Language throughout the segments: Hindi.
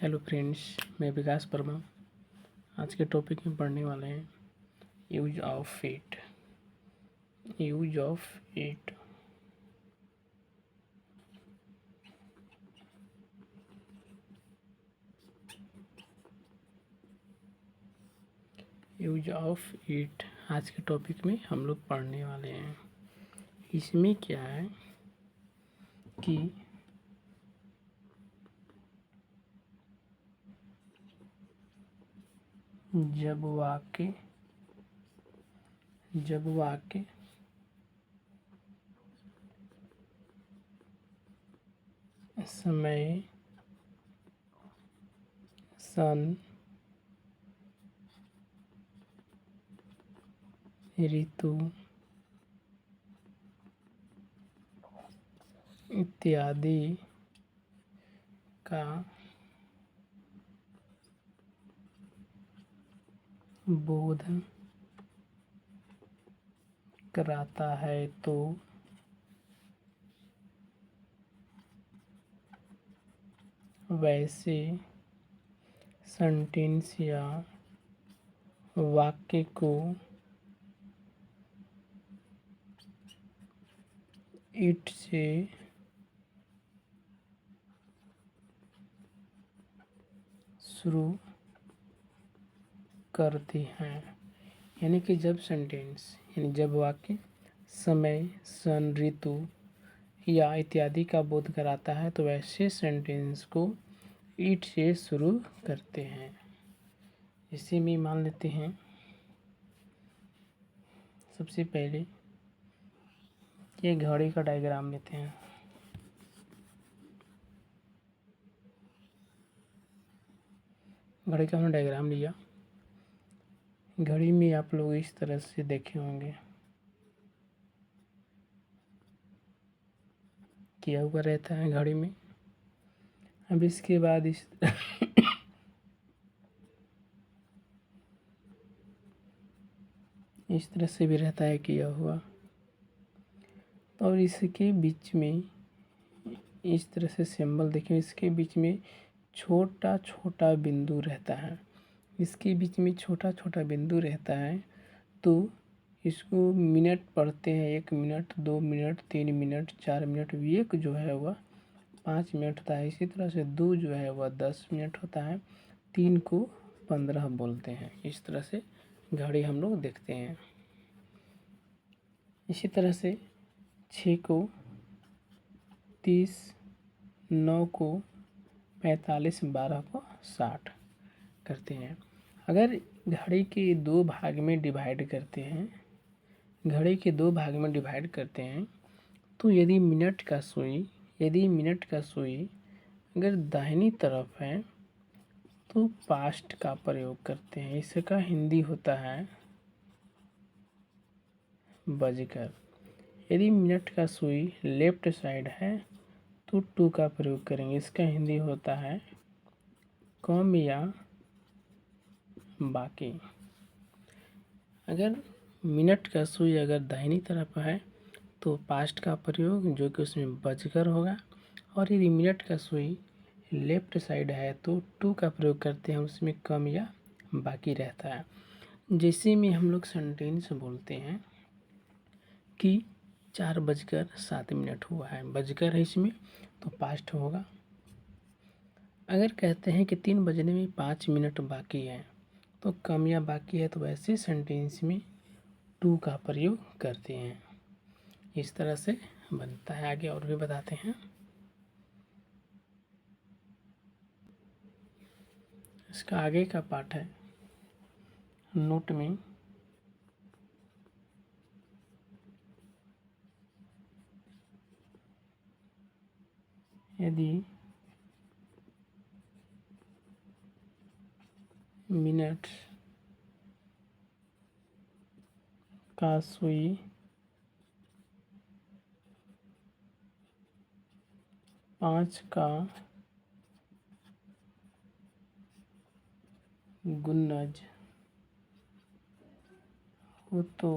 हेलो फ्रेंड्स, मैं विकास वर्मा। आज के टॉपिक में पढ़ने वाले हैं use of it. Use of it. Use of it आज के टॉपिक में हम लोग पढ़ने वाले हैं। इसमें क्या है कि जब वाक्य समय, सन, ऋतु इत्यादि का बोध कराता है तो वैसे सेंटेंस या वाक्य को इट से शुरू करती हैं। यानी कि जब वाक्य समय, सन, ऋतु या इत्यादि का बोध कराता है तो वैसे सेंटेंस को इट से शुरू करते हैं। इसी में मान लेते हैं सबसे पहले ये घड़ी का डायग्राम लेते हैं। घड़ी का हमने डायग्राम लिया। घड़ी में आप लोग इस तरह से देखे होंगे, किया हुआ रहता है घड़ी में। अब इसके बाद इस तरह से भी रहता है किया हुआ, और इसके बीच में इस तरह से सिंबल देखिए, इसके बीच में छोटा छोटा बिंदु रहता है। इसके बीच में छोटा छोटा बिंदु रहता है तो इसको मिनट पढ़ते हैं। 1 मिनट, 2 मिनट, 3 मिनट, 4 मिनट। एक जो है वह 5 मिनट होता है। इसी तरह से 2 जो है वह 10 मिनट होता है। 3 को 15 बोलते हैं। इस तरह से घड़ी हम लोग देखते हैं। इसी तरह से 6 को 30, 9 को 45, 12 को 60 करते हैं। अगर घड़ी के दो भाग में डिवाइड करते हैं, तो यदि मिनट का सुई अगर दाहिनी तरफ है तो पास्ट का प्रयोग करते हैं। इसका हिंदी होता है बजकर। यदि मिनट का सुई लेफ्ट साइड है तो टू का प्रयोग करेंगे। इसका हिंदी होता है कम या बाकी। अगर मिनट का सुई अगर दाहिनी तरफ है तो पास्ट का प्रयोग जो कि उसमें बजकर होगा, और यदि मिनट का सुई लेफ्ट साइड है तो टू का प्रयोग करते हैं, उसमें कम या बाकी रहता है। जैसे में हम लोग सेंटेंस बोलते हैं कि 4:07 हुआ है, बजकर है इसमें तो पास्ट होगा। अगर कहते हैं कि 3 बजने में 5 मिनट बाकी है तो कम या बाकी है, तो वैसे सेंटेंस में टू का प्रयोग करते हैं। इस तरह से बनता है। आगे और भी बताते हैं। इसका आगे का पार्ट है नोट में यदि मिनट का सुई 5 का गुन्नज हो तो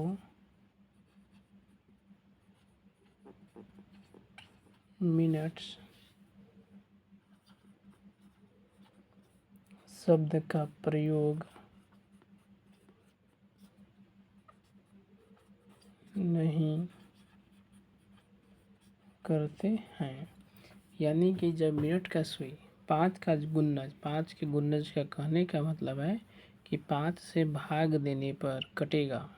मिनट्स शब्द का प्रयोग नहीं करते हैं। यानी कि जब मिनट का सुई 5 का गुन्नज, 5 के गुन्नज का कहने का मतलब है कि 5 से भाग देने पर कटेगा,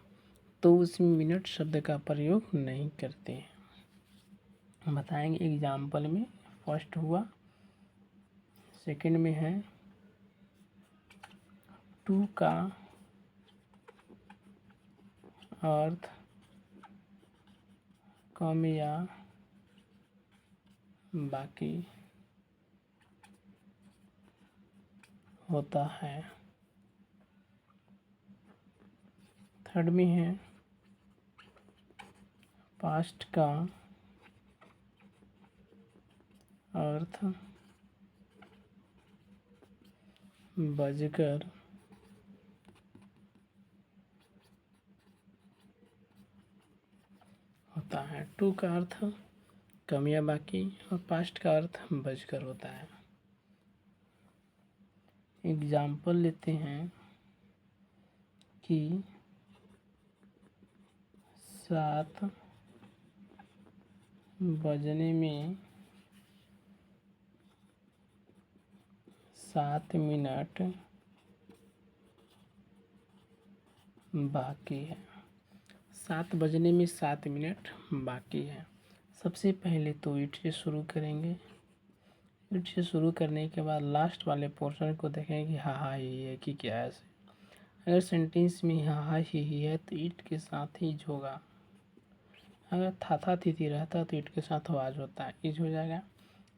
तो उसमें मिनट शब्द का प्रयोग नहीं करते हैं। बताएंगे एग्जाम्पल में। फर्स्ट हुआ, सेकंड में है 2 का अर्थ कम या बाकी होता है। थर्ड में है पास्ट का अर्थ बजकर होता है। टू का अर्थ कम या बाकी और पास्ट का अर्थ बजकर होता है। एग्जाम्पल लेते हैं कि 7 बजने में 7 मिनट बाकी है। 7 बजने में 7 मिनट बाकी है। सबसे पहले तो ईट से शुरू करेंगे। ईट से शुरू करने के बाद लास्ट वाले पोर्शन को देखेंगे कि हा ही है कि क्या है। अगर सेंटेंस में हा ही है तो ईट के साथ ही होगा। अगर था थी रहता तो ईट के साथ आवाज़ होता है, इज हो जाएगा।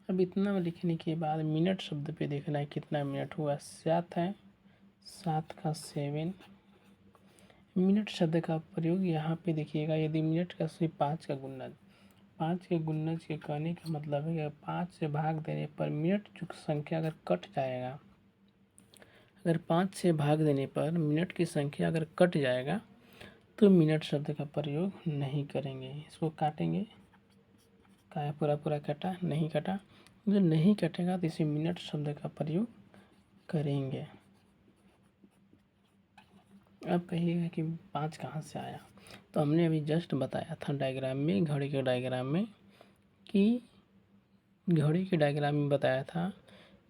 अब इतना लिखने के बाद मिनट शब्द पे देखना है कितना मिनट हुआ। 7 है, 7 का 7। मिनट शब्द का प्रयोग यहाँ पे देखिएगा। यदि मिनट का सिर्फ 5 का गुन्नज, 5 के गुन्नज के कहने का मतलब है कि 5 से भाग देने पर मिनट की संख्या अगर कट जाएगा, अगर 5 से भाग देने पर मिनट की संख्या अगर कट जाएगा तो मिनट शब्द का प्रयोग नहीं करेंगे। इसको काटेंगे। क्या पूरा पूरा कटा? नहीं कटा। जो नहीं कटेगा तो इसे मिनट शब्द का प्रयोग करेंगे। अब कहिएगा कि 5 कहाँ से आया? तो हमने अभी जस्ट बताया था डायग्राम में, घड़ी के डायग्राम में, कि घड़ी के डायग्राम में बताया था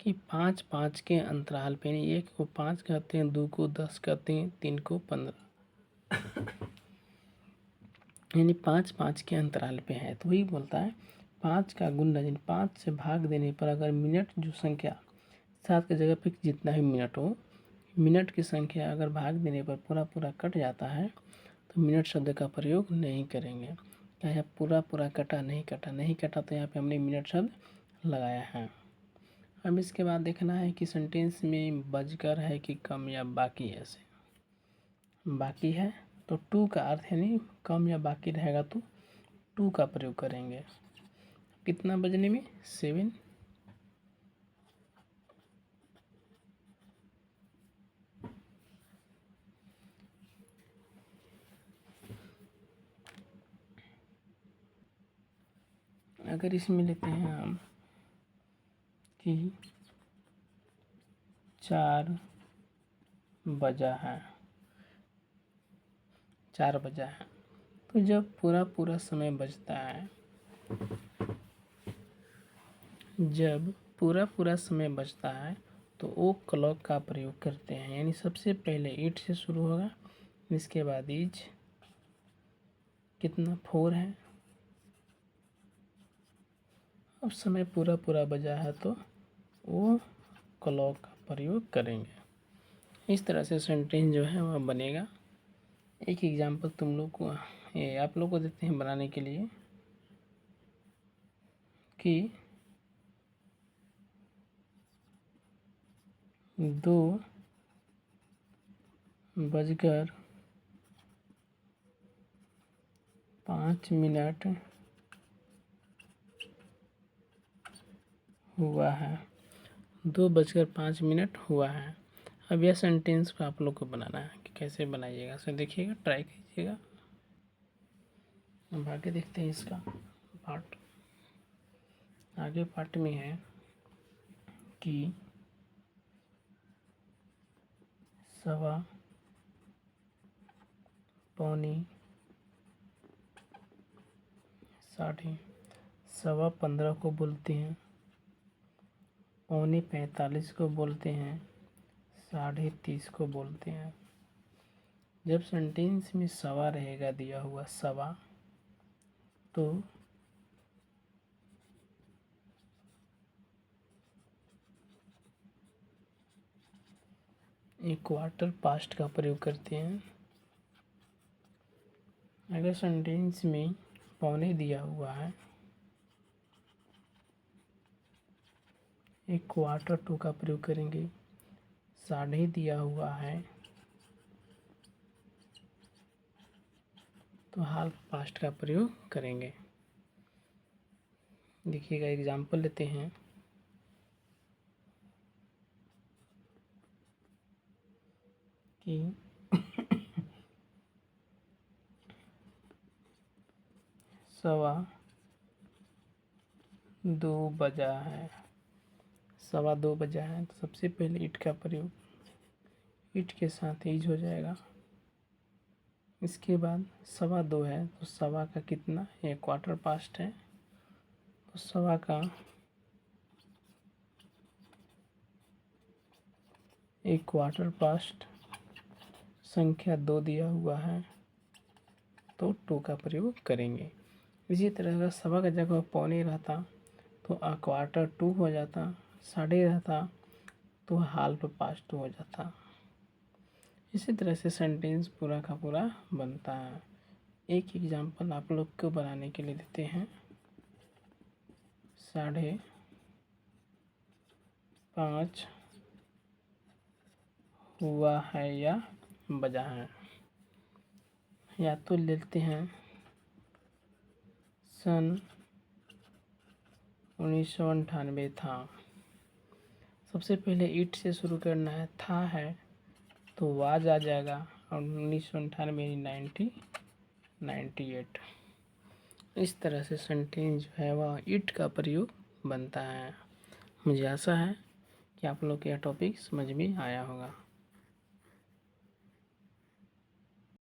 कि 5 5 के अंतराल पे, यानी 1 को 5 कहते हैं, 2 को 10 कहते हैं, 3 को 15, यानी 5 5 के अंतराल पे है। तो वही बोलता है 5 का गुणज, यानी 5 से भाग देने पर अगर मिनट जो संख्या 7 की जगह पे जितना भी मिनट हो, मिनट की संख्या अगर भाग देने पर पूरा पूरा कट जाता है तो मिनट शब्द का प्रयोग नहीं करेंगे। क्या है? पूरा पूरा कटा, नहीं कटा, नहीं कटा तो यहाँ पे हमने मिनट शब्द लगाया है। अब इसके बाद देखना है कि सेंटेंस में बजकर है कि कम या बाकी है। से बाकी है तो टू का अर्थ है नहीं कम या बाकी रहेगा तो टू का प्रयोग करेंगे। कितना बजने में? 7। अगर इसमें लेते हैं हम कि 4 बजा है, 4 बजा है, तो जब पूरा पूरा समय बजता है, जब पूरा पूरा समय बजता है तो वो क्लॉक का प्रयोग करते हैं। यानी सबसे पहले 8 से शुरू होगा, इसके बाद इज कितना 4 है। अब समय पूरा पूरा बजा है तो वो क्लॉक का प्रयोग करेंगे। इस तरह से सेंटेंस जो है वह बनेगा। एक एग्जांपल तुम लोग को आप लोग को देते हैं बनाने के लिए कि 2 बजकर 5 मिनट हुआ है। 2 बजकर 5 मिनट हुआ है। अब यह सेंटेंस को आप लोग को बनाना है कि कैसे बनाइएगा, सर देखिएगा, ट्राई कीजिएगा। अब आगे देखते हैं इसका पार्ट। आगे पार्ट में है कि सवा, पौनी, साढ़े। सवा 15 को बोलते हैं, पौने 45 को बोलते हैं, साढ़े 30 को बोलते हैं। जब सेंटेंस में सवा रहेगा दिया हुआ सवा, तो एक क्वार्टर पास्ट का प्रयोग करते हैं। अगर सेंटेंस में पौने दिया हुआ है, एक क्वार्टर टू का प्रयोग करेंगे। साढ़े दिया हुआ है तो हाफ पास्ट का प्रयोग करेंगे। देखिएगा, एग्जाम्पल लेते हैं कि सवा 2 बजा है। सवा 2 बजा है तो सबसे पहले इट का प्रयोग, इट के साथ ईज हो जाएगा। इसके बाद सवा 2 है तो सवा का कितना, एक क्वार्टर पास्ट है तो सवा का एक क्वार्टर पास्ट, संख्या 2 दिया हुआ है तो 2 का प्रयोग करेंगे। इसी तरह अगर सवा का जगह पौने रहता तो क्वार्टर 2 हो जाता, साढ़े रहता तो हाल्फ पास्ट हो जाता। इसी तरह से सेंटेंस पूरा का पूरा बनता है। एक एग्जाम्पल आप लोग को बनाने के लिए देते हैं। 5:30 हुआ है या बजा है, या तो लेते हैं सन 1998 था। सबसे पहले ईट से शुरू करना है, था है तो वाज आ जाएगा और 1998 1998। इस तरह से सेंटेंस जो है वह ईट का प्रयोग बनता है। मुझे आशा है कि आप लोग को यह टॉपिक समझ में आया होगा।